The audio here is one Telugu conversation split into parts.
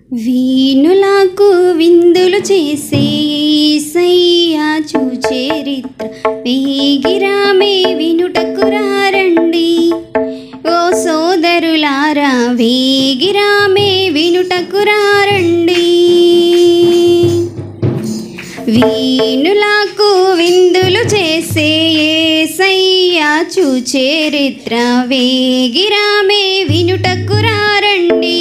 వీణులకు విందులు చేసే యేసయ్యా చూచేరిత్ర వేగిరామే వినుటకు రారండి. ఓ సోదరులారా వేగిరామే వినుటకు రారండి. వీణులకు విందులు చేసే యేసయ్యా చూచేరిత్ర వేగిరామే వినుటకు రారండి.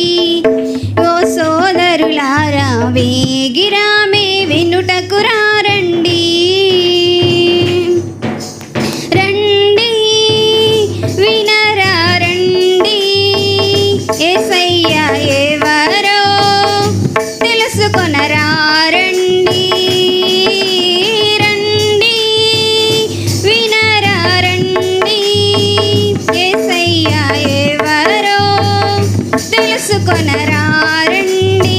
ఓ సోదరులారా వేగిరామే వినుటకు రారండి. రండి వినరా రండి, యేసయ్యా ఎవరో తెలుసుకొనరా రండి. రండి వినరా రండి, యేసయ్యా ఎవరో తెలుసుకొనరా రండి.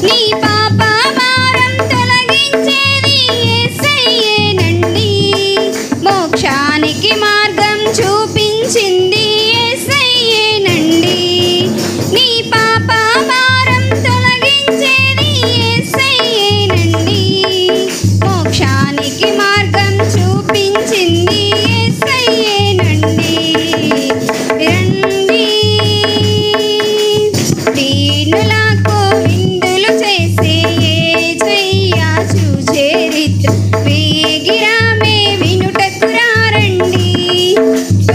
నీ పాప భారం తొలగించేది యేసయ్యేనండి. మోక్షానికి మార్గం చూపించింది యేసయ్యేనండి. నీ పాప భారం తొలగించేది యేసయ్యేనండి. మోక్షానికి మార్గం చూపించింది యేసయ్యేనండి. రండి వీణులకు విందులు చేసే యేసయ్యా చూచేరిత్ర వేగిరామే వినుటకు రారండి.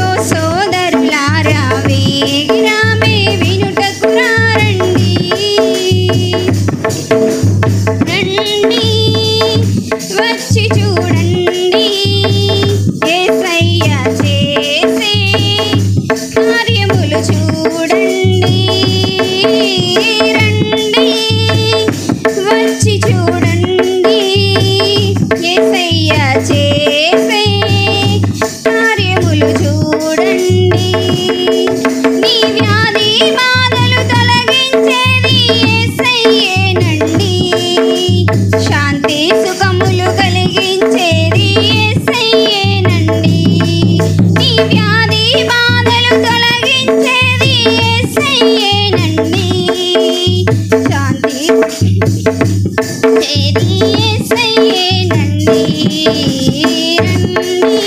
ఓ సోదరులారా వేగిరామే వినుటకు రారండి. రండి వచ్చి చూడండి, యేసయ్యా చేసే కార్యములు చూడండి. రండి వచ్చి చూడండి, యేసయ్యా చేసే కార్యములు చూడండి. నీ వ్యాధి బాధలు తొలగించేది యేసయ్యేనండి. శాంతి సుఖములు కలిగించేది యేసయ్యేనండి. నీ వ్యాధి బాధలు తొలగించేది యేసయ్యేనండి. శాంతి చేది యేసయ్యేనండి. రండి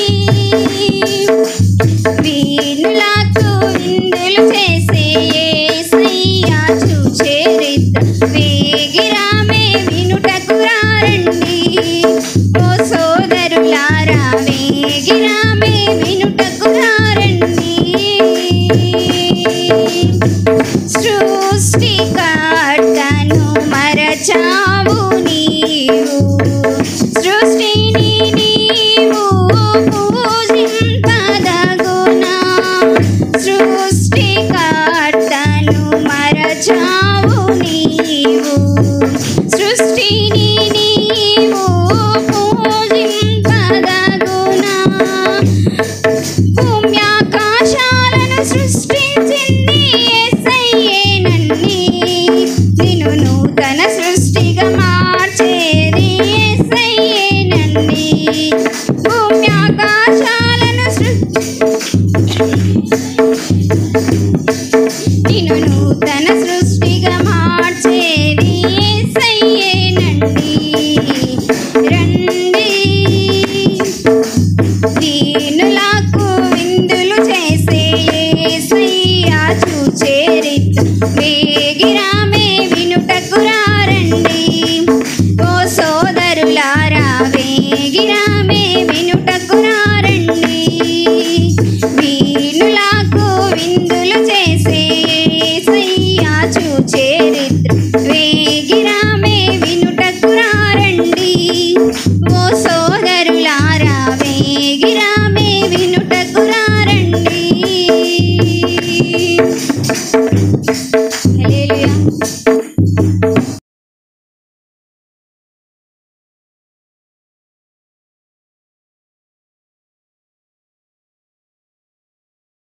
వీణులకు విందులు చేసే యేసయ్యా చూచేరిత్ర వేగిరామే వినుటకు రారండి. ఓ సోదరులారా వేగిరామే వినుటకు రారండి. సృష్టికర్తను మరచావు నీవు, సృష్టిని నీవు పూజింపదగునా. సృష్టికర్తను మరచావు నీవు, సృష్టిని నీవు పూజింపదగునా. భూమ్యాకాశాలను సృష్టించింది యేసయ్యేనండి. నిన్ను నూతన సృష్టిగా మార్చేది యేసయ్యేనండి. భూమ్యాకాశాలను నిన్ను నూతన సృష్టిగా మార్చేది యేసయ్యేనండి. రండి వీణులకు విందులు చేసే యేసయ్యా చూచేరిత్ర వేగిరా